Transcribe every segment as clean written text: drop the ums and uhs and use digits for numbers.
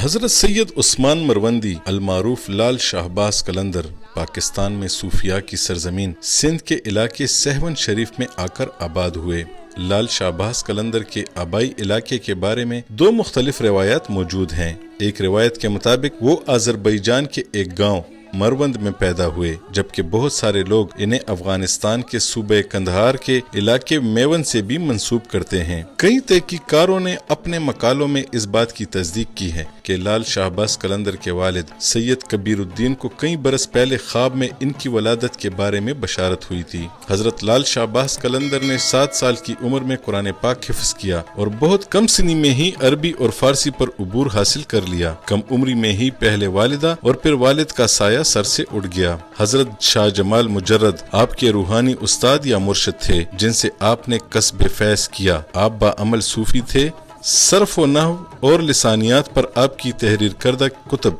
حضرت سید عثمان مروندی المعروف لال شہباز قلندر پاکستان میں صوفیاء کی سرزمین سندھ کے علاقے سہون شریف میں آ کر آباد ہوئے۔ لال شہباز قلندر کے آبائی علاقے کے بارے میں دو مختلف روایات موجود ہیں۔ ایک روایت کے مطابق وہ آذربائیجان کے ایک گاؤں مروند میں پیدا ہوئے، جبکہ بہت سارے لوگ انہیں افغانستان کے صوبہ کندہار کے علاقے میون سے بھی منسوب کرتے ہیں۔ کئی تحقیقکاروں نے اپنے مقالوں میں اس بات کی تصدیق کی ہے کہ لال شہباز قلندر کے والد سید کبیر الدین کو کئی برس پہلے خواب میں ان کی ولادت کے بارے میں بشارت ہوئی تھی۔ حضرت لال شہباز قلندر نے 7 سال کی عمر میں قرآن پاک حفظ کیا اور بہت کم سنی میں ہی عربی اور فارسی پر عبور حاصل کر لیا۔ کم عمری میں ہی پہلے والدہ اور پھر والد کا سایہ سر سے اٹھ گیا۔ حضرت شاہ جمال مجرد آپ کے روحانی استاد یا مرشد تھے، جن سے آپ نے کسب فیض کیا۔ آپ باعمل صوفی تھے۔ صرف و نحو اور لسانیات پر آپ کی تحریر کردہ کتب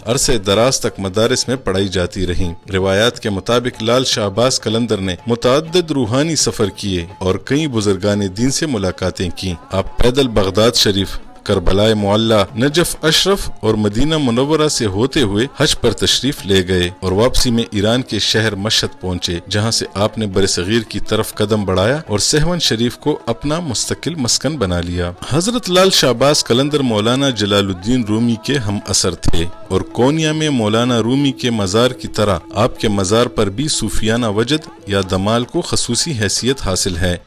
عرصے دراز تک مدارس میں پڑھائی جاتی رہیں۔ روایات کے مطابق لال شہباز قلندر نے متعدد روحانی سفر کیے اور کئی بزرگان دین سے ملاقاتیں کی۔ آپ پیدل بغداد شریف، کربلا معلی، نجف اشرف اور مدینہ منورہ سے ہوتے ہوئے حج پر تشریف لے گئے اور واپسی میں ایران کے شہر مشہد پہنچے، جہاں سے آپ نے برصغیر کی طرف قدم بڑھایا اور سہون شریف کو اپنا مستقل مسکن بنا لیا۔ حضرت لال شہباز قلندر مولانا جلال الدین رومی کے ہم اثر تھے اور کونیا میں مولانا رومی کے مزار کی طرح آپ کے مزار پر بھی صوفیانہ وجد یا دمال کو خصوصی حیثیت حاصل ہے۔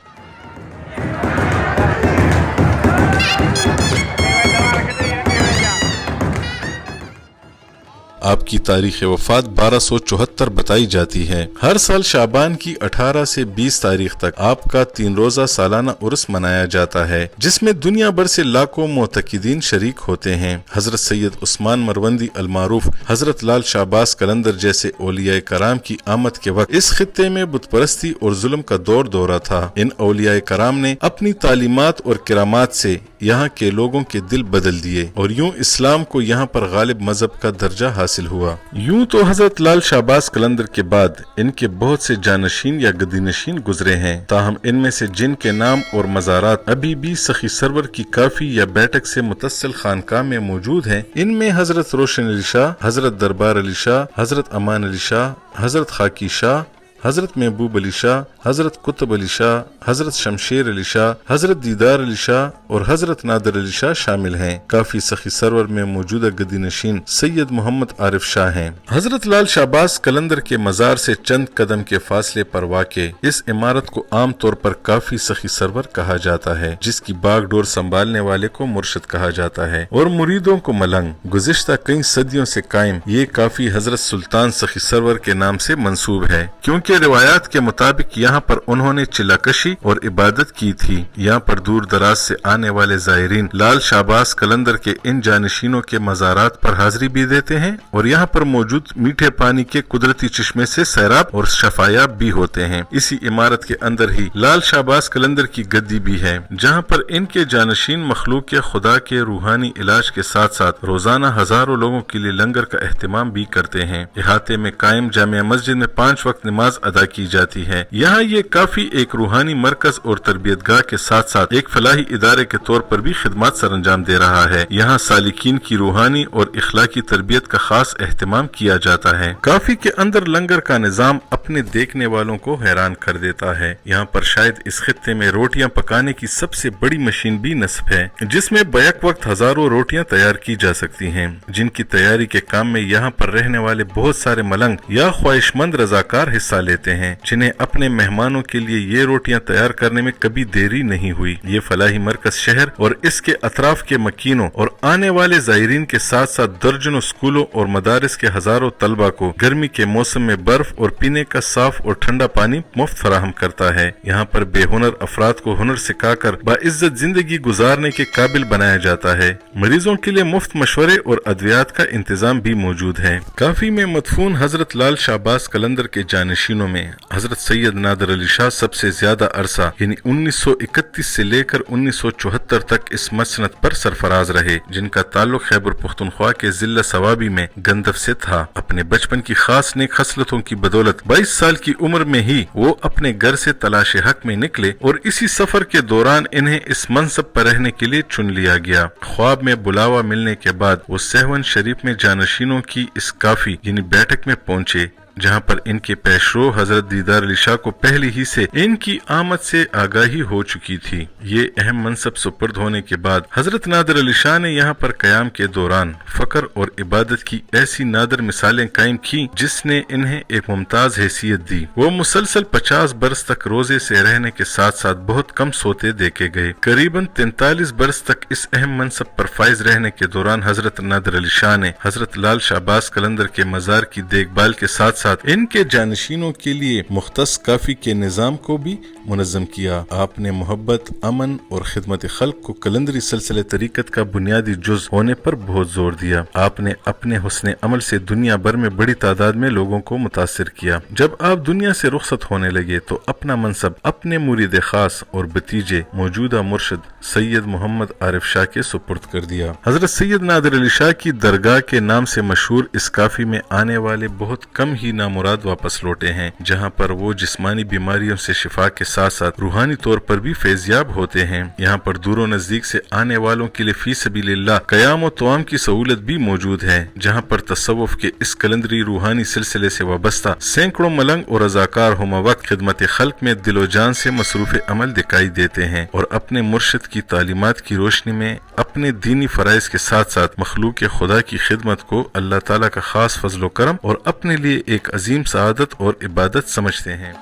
آپ کی تاریخ وفات 1274 بتائی جاتی ہے۔ ہر سال شعبان کی 18 سے 20 تاریخ تک آپ کا 3 روزہ سالانہ عرس منایا جاتا ہے، جس میں دنیا بھر سے لاکھوں معتقدین شریک ہوتے ہیں۔ حضرت سید عثمان مروندی المعروف حضرت لال شہباز قلندر جیسے اولیاء کرام کی آمد کے وقت اس خطے میں بت پرستی اور ظلم کا دور دورہ تھا۔ ان اولیاء کرام نے اپنی تعلیمات اور کرامات سے یہاں کے لوگوں کے دل بدل دیے اور یوں اسلام کو یہاں پر غالب مذہب کا درجہ حاصل ہوا۔ یوں تو حضرت لال شہباز قلندر کے بعد ان کے بہت سے جانشین یا گدی نشین گزرے ہیں، تاہم ان میں سے جن کے نام اور مزارات ابھی بھی سخی سرور کی کافی یا بیٹھک سے متصل خانقاہ میں موجود ہیں، ان میں حضرت روشن علی شاہ، حضرت دربار علی شاہ، حضرت امان علی شاہ، حضرت خاکی شاہ، حضرت محبوب علی شاہ، حضرت قطب علی شاہ، حضرت شمشیر علی شاہ، حضرت دیدار علی شاہ اور حضرت نادر علی شاہ شامل ہیں۔ کافی سخی سرور میں موجودہ گدی نشین سید محمد عارف شاہ ہیں۔ حضرت لال شہباز قلندر کے مزار سے چند قدم کے فاصلے پر واقع اس عمارت کو عام طور پر کافی سخی سرور کہا جاتا ہے، جس کی باغ ڈور سنبھالنے والے کو مرشد کہا جاتا ہے اور مریدوں کو ملنگ۔ گزشتہ کئی صدیوں سے قائم یہ کافی حضرت سلطان سخی سرور کے نام سے منسوب ہے، کیونکہ روایات کے مطابق یہاں پر انہوں نے چلا کشی اور عبادت کی تھی۔ یہاں پر دور دراز سے آنے والے زائرین لال شہباز قلندر کے ان جانشینوں کے مزارات پر حاضری بھی دیتے ہیں اور یہاں پر موجود میٹھے پانی کے قدرتی چشمے سے سیراب اور شفایاب بھی ہوتے ہیں۔ اسی عمارت کے اندر ہی لال شہباز قلندر کی گدی بھی ہے، جہاں پر ان کے جانشین مخلوق خدا کے روحانی علاج کے ساتھ ساتھ روزانہ ہزاروں لوگوں کے لیے لنگر کا اہتمام بھی کرتے ہیں۔ احاطے میں قائم جامع مسجد میں 5 وقت نماز ادا کی جاتی ہے۔ یہاں یہ کافی ایک روحانی مرکز اور تربیت گاہ کے ساتھ ساتھ ایک فلاحی ادارے کے طور پر بھی خدمات سر انجام دے رہا ہے۔ یہاں سالکین کی روحانی اور اخلاقی تربیت کا خاص اہتمام کیا جاتا ہے۔ کافی کے اندر لنگر کا نظام اپنے دیکھنے والوں کو حیران کر دیتا ہے۔ یہاں پر شاید اس خطے میں روٹیاں پکانے کی سب سے بڑی مشین بھی نصب ہے، جس میں بیک وقت ہزاروں روٹیاں تیار کی جا سکتی ہیں، جن کی تیاری کے کام میں یہاں پر رہنے والے بہت سارے ملنگ یا خواہش مند رضاکار حصہ لیتے ہیں، جنہیں اپنے مہمانوں کے لیے یہ روٹیاں تیار کرنے میں کبھی دیری نہیں ہوئی۔ یہ فلاحی مرکز شہر اور اس کے اطراف کے مکینوں اور آنے والے زائرین کے ساتھ ساتھ درجنوں اسکولوں اور مدارس کے ہزاروں طلبہ کو گرمی کے موسم میں برف اور پینے کا صاف اور ٹھنڈا پانی مفت فراہم کرتا ہے۔ یہاں پر بے ہنر افراد کو ہنر سکھا کر باعزت زندگی گزارنے کے قابل بنایا جاتا ہے۔ مریضوں کے لیے مفت مشورے اور ادویات کا انتظام بھی موجود ہے۔ کافی میں مدفون حضرت لال شہباز قلندر کے جانشینوں جانشینوں میں حضرت سید نادر علی شاہ سب سے زیادہ عرصہ یعنی 1931 سے لے کر 1974 تک اس مسند پر سرفراز رہے، جن کا تعلق خیبر پختونخوا کے ضلع صوابی میں گندف سے تھا۔ اپنے بچپن کی خاص نیک خصلتوں کی بدولت 22 سال کی عمر میں ہی وہ اپنے گھر سے تلاش حق میں نکلے اور اسی سفر کے دوران انہیں اس منصب پر رہنے کے لیے چن لیا گیا۔ خواب میں بلاوا ملنے کے بعد وہ سہون شریف میں جانشینوں کی اس کافی یعنی بیٹھک میں پہنچے، جہاں پر ان کے پیشرو حضرت دیدار علی شاہ کو پہلے ہی سے ان کی آمد سے آگاہی ہو چکی تھی۔ یہ اہم منصب سپرد ہونے کے بعد حضرت نادر علی شاہ نے یہاں پر قیام کے دوران فقر اور عبادت کی ایسی نادر مثالیں قائم کی جس نے انہیں ایک ممتاز حیثیت دی۔ وہ مسلسل 50 برس تک روزے سے رہنے کے ساتھ ساتھ بہت کم سوتے دیکھے گئے۔ قریباً 43 برس تک اس اہم منصب پر فائز رہنے کے دوران حضرت نادر علی شاہ نے حضرت لال شہباز قلندر کے مزار کی دیکھ بھال کے ساتھ ان کے جانشینوں کے لیے مختص کافی کے نظام کو بھی منظم کیا۔ آپ نے محبت، امن اور خدمت خلق کو قلندری سلسلہ طریقت کا بنیادی جز ہونے پر بہت زور دیا۔ آپ نے اپنے حسن عمل سے دنیا بھر میں بڑی تعداد میں لوگوں کو متاثر کیا۔ جب آپ دنیا سے رخصت ہونے لگے تو اپنا منصب اپنے مرید خاص اور بتیجے موجودہ مرشد سید محمد عارف شاہ کے سپرد کر دیا۔ حضرت سید نادر علی شاہ کی درگاہ کے نام سے مشہور اس کافی میں آنے والے بہت کم ہی نامراد واپس لوٹے ہیں، جہاں پر وہ جسمانی بیماریوں سے شفا کے ساتھ ساتھ روحانی طور پر بھی فیضیاب ہوتے ہیں۔ یہاں پر دور و نزدیک سے آنے والوں کے لیے فی سبیل اللہ قیام و طعام کی سہولت بھی موجود ہے، جہاں پر تصوف کے اس قلندری روحانی سلسلے سے وابستہ سینکڑوں ملنگ اور رضاکار ہم وقت خدمت خلق میں دل و جان سے مصروف عمل دکھائی دیتے ہیں اور اپنے مرشد کی تعلیمات کی روشنی میں اپنے دینی فرائض کے ساتھ ساتھ مخلوق خدا کی خدمت کو اللہ تعالیٰ کا خاص فضل و کرم اور اپنے لیے ایک عظیم سعادت اور عبادت سمجھتے ہیں۔